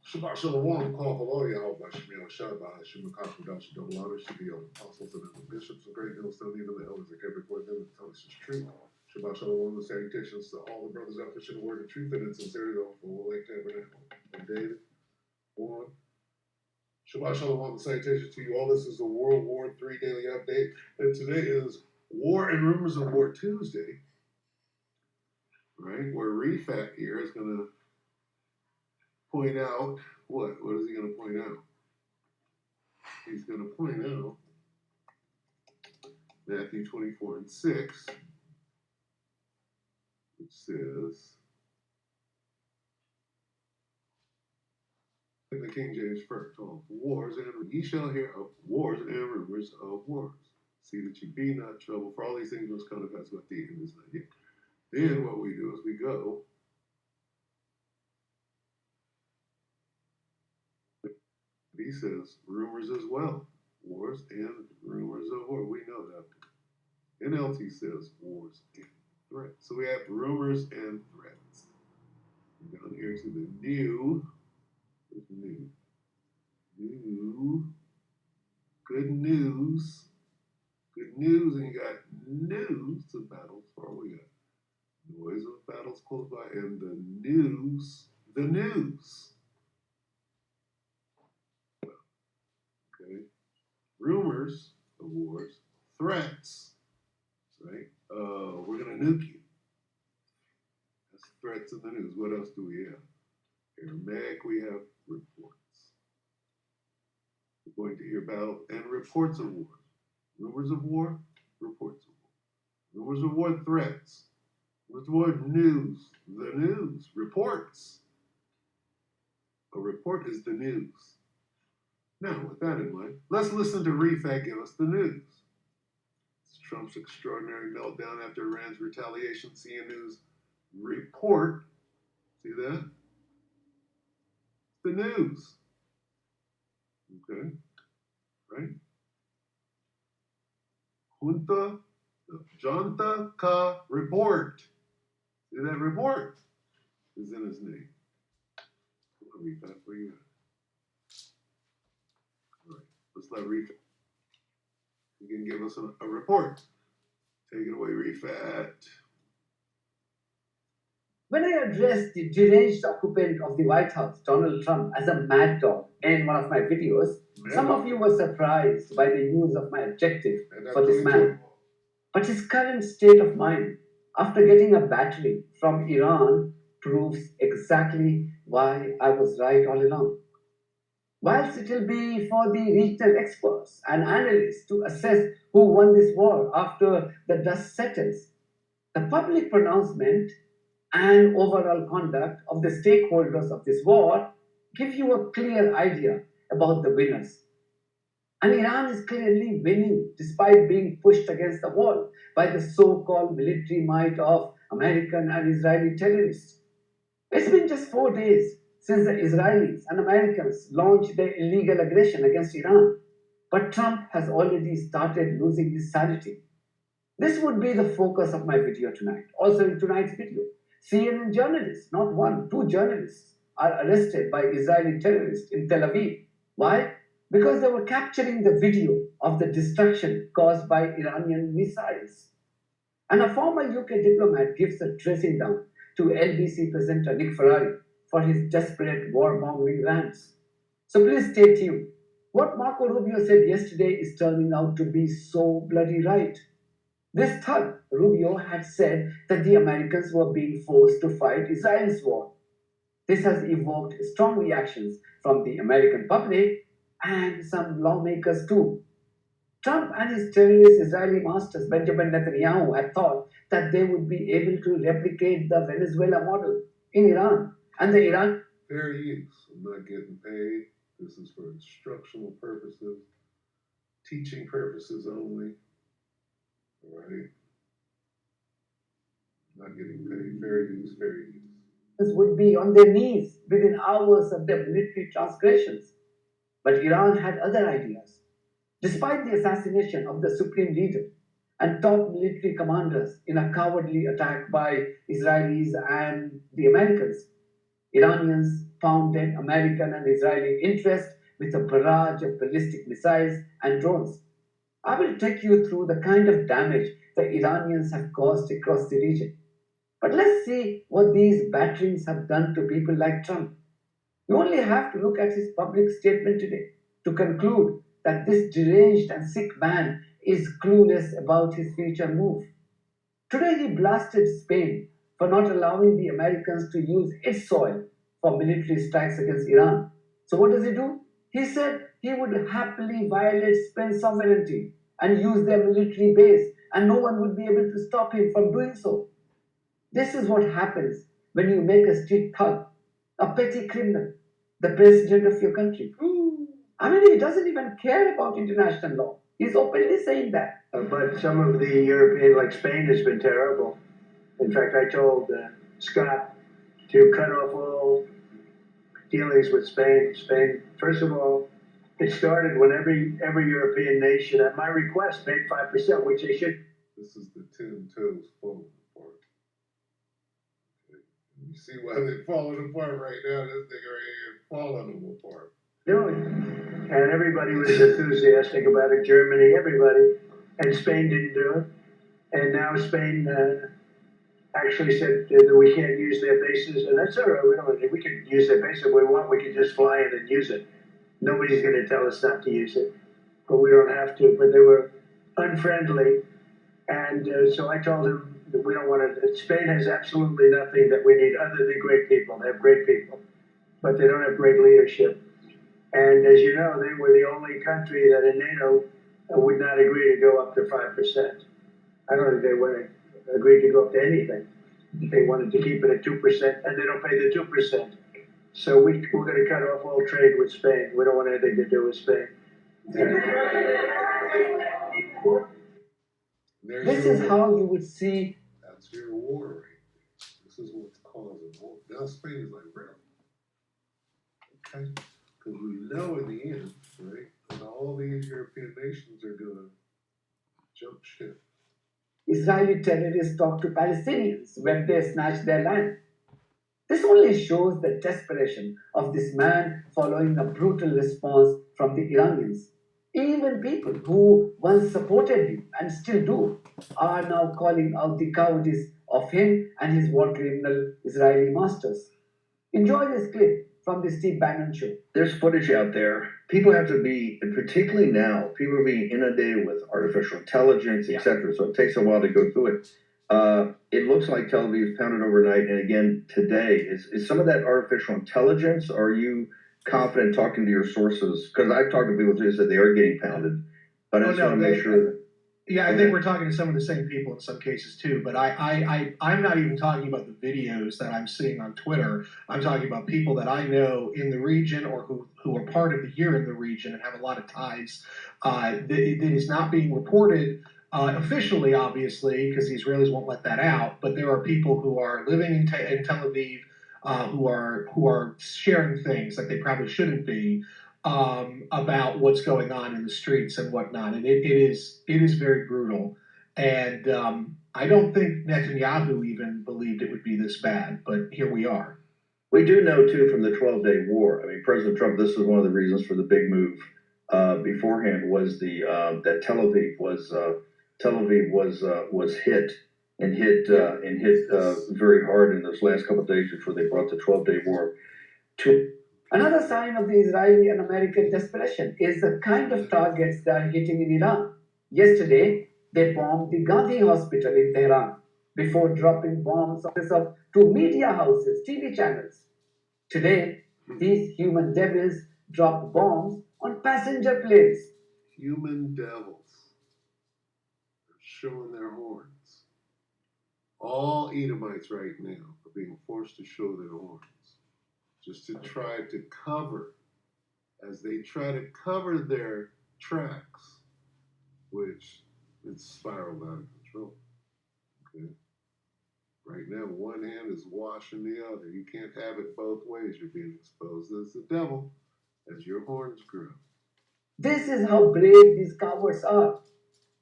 Shabbat Shalom, call below Yahweh by Shemiel Shabbat, Hashem Kakudash, double honors to the apostles and the bishops of Great Millstone, even the elders that came before them, and tell us the truth. Shabbat Shalom, the salutations to all the brothers out there sharing the word of truth and in sincerity of the Lake Tabernacle of David. One. Shabbat Shalom, the salutations to you all. This is the World War III Daily Update, and today is War and Rumors of War Tuesday, right? Where Refat here is going to point out what? What is he going to point out? He's going to point out Matthew 24 and 6, which says, in the King James first, wars and ye shall hear of wars and rumors of wars. See that you be not troubled, for all these things must come to pass, but the end is not yet. Then what we do is we go, he says, rumors as well. Wars and rumors of war. We know that. NLT says wars and threats. So we have rumors and threats. Down here to the new, good news. Good news, and you got news of battles. Far we got noise of battles close by, and the news. Okay, rumors of wars, threats. Right? We're gonna nuke you. That's threats in the news. What else do we have? Aramaic, we have reports. We're going to hear battle and reports of war. Rumors of war, reports of war. Rumors of war, threats. Rumors of war, news. The news, reports. A report is the news. Now, with that in mind, let's listen to Refat give us the news. It's Trump's extraordinary meltdown after Iran's retaliation. CNN News report. See that? The news. Okay, right? Junta Ka report. See that report is in his name. I'll read that for you. All right, let's let Refat. He can give us a report. Take it away, Refat. When I addressed the deranged occupant of the White House, Donald Trump, as a mad dog in one of my videos, some of you were surprised by the news of my objective for this man. But his current state of mind, after getting a battery from Iran, proves exactly why I was right all along. Whilst it will be for the regional experts and analysts to assess who won this war after the dust settles, the public pronouncement and overall conduct of the stakeholders of this war give you a clear idea about the winners. And Iran is clearly winning despite being pushed against the wall by the so-called military might of American and Israeli terrorists. It's been just 4 days since the Israelis and Americans launched their illegal aggression against Iran, but Trump has already started losing his sanity. This would be the focus of my video tonight. Also in tonight's video, CNN journalists, not one, two journalists, are arrested by Israeli terrorists in Tel Aviv. Why? Because they were capturing the video of the destruction caused by Iranian missiles. And a former UK diplomat gives a dressing down to LBC presenter Nick Ferrari for his desperate warmongering rants. So please stay tuned. What Marco Rubio said yesterday is turning out to be so bloody right. This thug, Rubio, had said that the Americans were being forced to fight Israel's war. This has evoked strong reactions from the American public and some lawmakers too. Trump and his terrorist Israeli masters, Benjamin Netanyahu, had thought that they would be able to replicate the Venezuela model in Iran. And the Iran... Fair use. I'm not getting paid. This is for instructional purposes, teaching purposes only. All right. Not getting paid. Fair use, fair use. Would be on their knees within hours of their military transgressions. But Iran had other ideas. Despite the assassination of the supreme leader and top military commanders in a cowardly attack by Israelis and the Americans, Iranians pounded American and Israeli interest with a barrage of ballistic missiles and drones. I will take you through the kind of damage the Iranians have caused across the region. But let's see what these batterings have done to people like Trump. You only have to look at his public statement today to conclude that this deranged and sick man is clueless about his future move. Today he blasted Spain for not allowing the Americans to use its soil for military strikes against Iran. So what does he do? He said he would happily violate Spain's sovereignty and use their military base, and no one would be able to stop him from doing so. This is what happens when you make a street thug, a petty criminal, the president of your country. I mean, he doesn't even care about international law. He's openly saying that. But some of the European, like Spain, has been terrible. In fact, I told Scott to cut off all dealings with Spain. Spain, first of all, it started when every European nation, at my request, paid 5%, which they should. This is the 10 toes falling apart. Okay. You see why they're falling apart right now? This nigga right here is falling them apart. Doing. And everybody was enthusiastic about it, Germany, everybody. And Spain didn't do it. And now Spain actually said that we can't use their bases. And that's all right. We can use their bases if we want. We can just fly in and use it. Nobody's going to tell us not to use it. But we don't have to. But they were unfriendly. And so I told them that we don't want to. Spain has absolutely nothing that we need other than great people. They have great people. But they don't have great leadership. And as you know, they were the only country that in NATO would not agree to go up to 5%. I don't think they would have agreed to go up to anything. They wanted to keep it at 2%, and they don't pay the 2%. So we're going to cut off all trade with Spain. We don't want anything to do with Spain. This is how you would see. That's your war right there. This is what's causing war. Now Spain is like, really? Okay. Because we know in the end, right, that all these European nations are going to jump ship. Israeli terrorists talk to Palestinians when they snatch their land. This only shows the desperation of this man following a brutal response from the Iranians. Even people who once supported him and still do are now calling out the cowardice of him and his war criminal Israeli masters. Enjoy this clip from the Steve Bannon show. There's footage out there. People have to be, particularly now, people are being inundated with artificial intelligence, etc. So it takes a while to go through it. It looks like Tel Aviv is pounded overnight, and again today. Is some of that artificial intelligence? Are you confident talking to your sources? Because I've talked to people who said they are getting pounded, but I just want to make sure. Yeah, I think we're talking to some of the same people in some cases too. But I'm not even talking about the videos that I'm seeing on Twitter. I'm talking about people that I know in the region or who are part of the here in the region and have a lot of ties. That is not being reported officially, obviously, because the Israelis won't let that out. But there are people who are living in Tel Aviv who are sharing things that they probably shouldn't be. About what's going on in the streets and whatnot, and it is very brutal. And I don't think Netanyahu even believed it would be this bad, but here we are. We do know too from the 12-day war. I mean, President Trump. This was one of the reasons for the big move beforehand was that Tel Aviv was hit very hard in those last couple of days before they brought the 12-day war to. Another sign of the Israeli and American desperation is the kind of targets they are hitting in Iran. Yesterday, they bombed the Gandhi hospital in Tehran before dropping bombs on two media houses, TV channels. Today, these human devils drop bombs on passenger planes. Human devils. They're showing their horns. All Edomites right now are being forced to show their horns. Just to try to cover, as they try to cover their tracks, which it's spiraled out of control. Okay? Right now, one hand is washing the other. You can't have it both ways. You're being exposed as the devil as your horns grow. This is how brave these cowards are.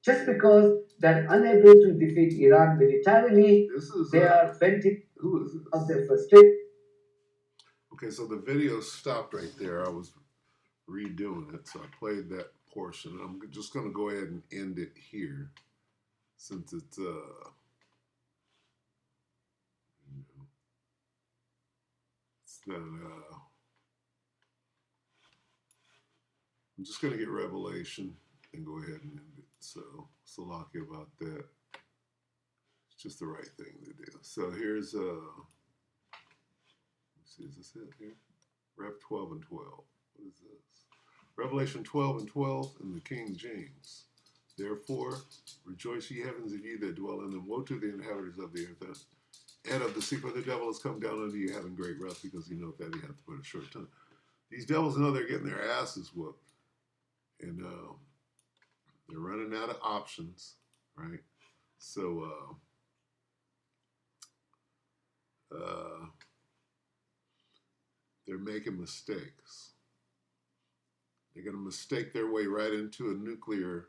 Just because they're unable to defeat Iran militarily, they are venting who is this? of their frustration. Okay, so the video stopped right there. I was redoing it, so I played that portion. I'm just going to go ahead and end it here, since it's you know, it's not. I'm just going to get Revelation and go ahead and end it. So lucky about that. It's just the right thing to do. So here's let's see, is this it here? Rev 12 and 12. What is this? Revelation 12 and 12 in the King James. Therefore, rejoice ye heavens, and ye that dwell in them. Woe to the inhabitants of the earth and of the sea, for the devil has come down unto you having great wrath, because he knoweth that he hath but a short time. These devils know they're getting their asses whooped, and they're running out of options, right? So they're making mistakes. They're going to mistake their way right into a nuclear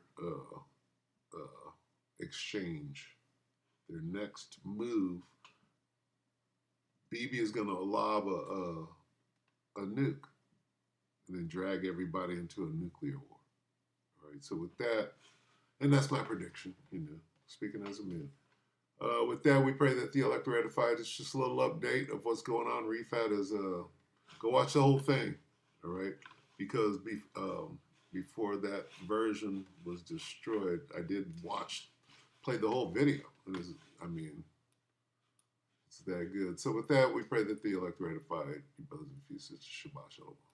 exchange. Their next move, BB is going to lob a nuke and then drag everybody into a nuclear war. All right. So with that, and that's my prediction. Speaking as a man. With that, we pray that the elect are edified. It's just a little update of what's going on. Refat is go watch the whole thing. All right. Because before that version was destroyed, I did play the whole video. It's that good. So with that, we pray that the elect are edified. Your brothers and sisters, Shabbat Shalom.